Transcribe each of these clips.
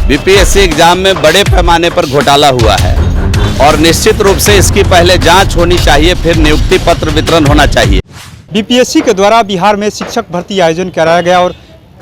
BPSC exam में बड़े पैमाने पर घोटाला हुआ है और निश्चित रूप से इसकी पहले जांच होनी चाहिए, फिर नियुक्ति पत्र वितरण होना चाहिए। बीपीएससी के द्वारा बिहार में शिक्षक भर्ती आयोजन कराया गया और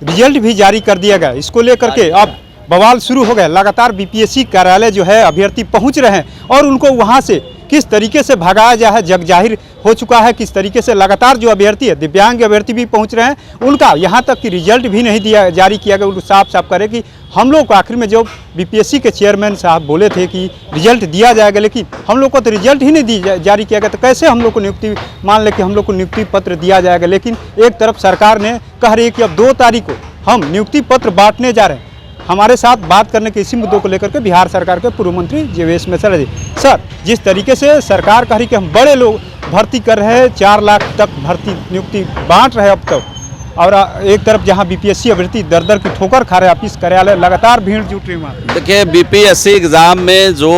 रिजल्ट भी जारी कर दिया गया। इसको लेकर के अब बवाल शुरू हो गया। लगातार बीपीएससी कार्यालय जो है अभ्यर्थी पहुंच रहे हैं और उनको वहां से किस तरीके से भगाया जाए जग जाहिर हो चुका है। किस तरीके से लगातार जो अभ्यर्थी है, दिव्यांग अभ्यर्थी भी पहुंच रहे हैं, उनका यहां तक कि रिजल्ट भी नहीं जारी किया गया। उनको साफ साफ करे कि हम लोग को आखिर में जो बीपीएससी के चेयरमैन साहब बोले थे कि रिजल्ट दिया जाएगा, लेकिन हम लोग को तो रिजल्ट ही नहीं जारी किया गया, तो कैसे हम लोग को नियुक्ति, मान ले कि हम लोग को नियुक्ति पत्र दिया जाएगा। लेकिन एक तरफ सरकार ने कह रही है कि अब 2 तारीख को हम नियुक्ति पत्र बांटने जा रहे हैं। हमारे साथ बात करने के इसी मुद्दों को लेकर के बिहार सरकार के पूर्व मंत्री जीवेश मिश्रा जी। सर, जिस तरीके से सरकार कह रही कि हम बड़े लोग भर्ती कर रहे हैं, 4 लाख तक भर्ती नियुक्ति बांट रहे अब तक, और एक तरफ जहां बीपीएससी अभ्यर्थी दर दर की ठोकर खा रहे, ऑफिस कार्यालय लगातार भीड़ जुट रही वहाँ। देखिए, बीपीएससी एग्ज़ाम में जो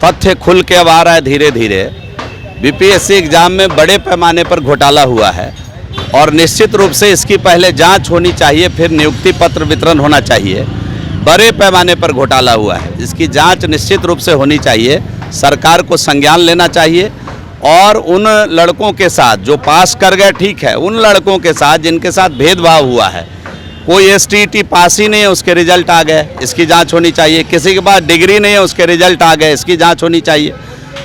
तथ्य खुल के अब आ रहा है धीरे धीरे, बीपीएससी एग्ज़ाम में बड़े पैमाने पर घोटाला हुआ है और निश्चित रूप से इसकी पहले जांच होनी चाहिए, फिर नियुक्ति पत्र वितरण होना चाहिए। बड़े पैमाने पर घोटाला हुआ है, इसकी जांच निश्चित रूप से होनी चाहिए। सरकार को संज्ञान लेना चाहिए और उन लड़कों के साथ जो पास कर गए, ठीक है, उन लड़कों के साथ जिनके साथ भेदभाव हुआ है, कोई एसटीईटी पास ही नहीं है उसके रिजल्ट आ गए, इसकी जांच होनी चाहिए। किसी के पास डिग्री नहीं है उसके रिजल्ट आ गए, इसकी जांच होनी चाहिए।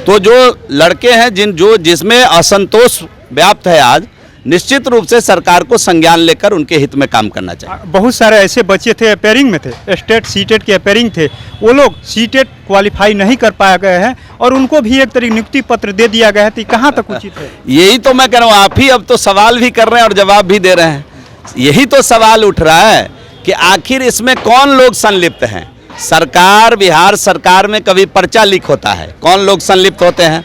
तो जो लड़के हैं जिसमें असंतोष व्याप्त है आज, निश्चित रूप से सरकार को संज्ञान लेकर उनके हित में काम करना चाहिए। बहुत सारे ऐसे बच्चे थे अपेयरिंग में थे, स्टेट सीटेट के अपेयरिंग थे, वो लोग सीटेट क्वालिफाई नहीं कर पाए गए हैं और उनको भी एक तरीके नियुक्ति पत्र दे दिया गया है। तो कहाँ तक उचित है? यही तो मैं कह रहा हूँ, आप ही अब तो सवाल भी कर रहे हैं और जवाब भी दे रहे हैं। यही तो सवाल उठ रहा है कि आखिर इसमें कौन लोग संलिप्त हैं। सरकार, बिहार सरकार में कभी पर्चा लीक होता है, कौन लोग संलिप्त होते हैं,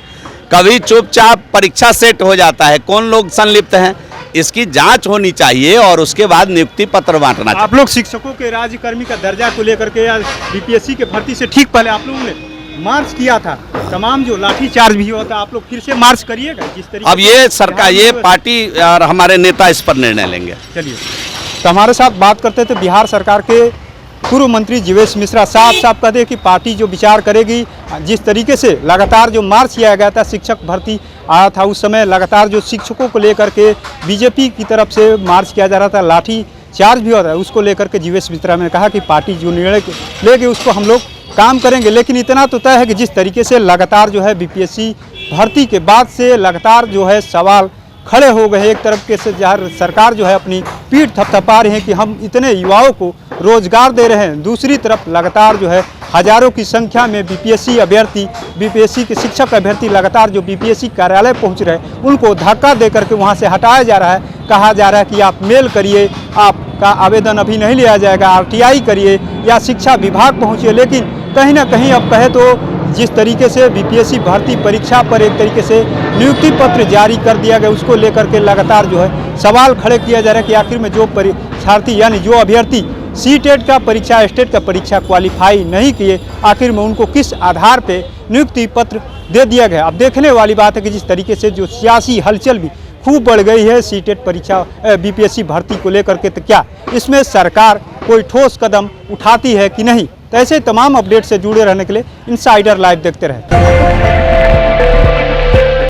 कभी चुपचाप परीक्षा सेट हो जाता है, कौन लोग संलिप्त हैं, इसकी जांच होनी चाहिए और उसके बाद नियुक्ति पत्र बांटना चाहिए। आप लोग शिक्षकों के राज्यकर्मी का दर्जा को लेकर के या बीपीएससी के भर्ती से ठीक पहले आप लोगों ने मार्च किया था, तमाम जो लाठीचार्ज भी होता, आप लोग फिर से मार्च करिएगा जिस तरीके। अब ये सरकार, ये पार्टी और हमारे नेता इस पर निर्णय लेंगे। चलिए, तो हमारे साथ बात करते थे बिहार सरकार के पूर्व मंत्री जीवेश मिश्रा। साफ साफ कहते हैं कि पार्टी जो विचार करेगी, जिस तरीके से लगातार जो मार्च किया गया था, शिक्षक भर्ती आया था, उस समय लगातार जो शिक्षकों को लेकर के बीजेपी की तरफ से मार्च किया जा रहा था, लाठी चार्ज भी हो रहा है, उसको लेकर के जीवेश मिश्रा ने कहा कि पार्टी जो निर्णय लेगी उसको हम लोग काम करेंगे। लेकिन इतना तो तय है कि जिस तरीके से लगातार जो है बीपीएससी भर्ती के बाद से लगातार जो है सवाल खड़े हो गए। एक तरफ के से जहाँ सरकार जो है अपनी पीठ थपथपा रही है कि हम इतने युवाओं को रोजगार दे रहे हैं, दूसरी तरफ लगातार जो है हजारों की संख्या में बीपीएससी अभ्यर्थी, बीपीएससी के शिक्षक अभ्यर्थी लगातार जो बीपीएससी कार्यालय पहुंच रहे हैं, उनको धक्का दे करके वहां से हटाया जा रहा है। कहा जा रहा है कि आप मेल करिए, आपका आवेदन अभी नहीं लिया जाएगा, आरटीआई करिए या शिक्षा विभाग पहुँचिए। लेकिन कहीं ना कहीं अब कहे तो जिस तरीके से बीपीएससी भर्ती परीक्षा पर एक तरीके से नियुक्ति पत्र जारी कर दिया गया, उसको लेकर के लगातार जो है सवाल खड़े किया जा रहा है कि आखिर में जो परीक्षार्थी यानी जो अभ्यर्थी सीटेट का परीक्षा, स्टेट का परीक्षा क्वालिफाई नहीं किए, आखिर में उनको किस आधार पे नियुक्ति पत्र दे दिया गया। अब देखने वाली बात है कि जिस तरीके से जो सियासी हलचल भी खूब बढ़ गई है सीटेट परीक्षा, बीपीएससी भर्ती को लेकर के, तो क्या इसमें सरकार कोई ठोस कदम उठाती है कि नहीं? तो ऐसे तमाम अपडेट से जुड़े रहने के लिए इनसाइडर लाइव देखते रहें।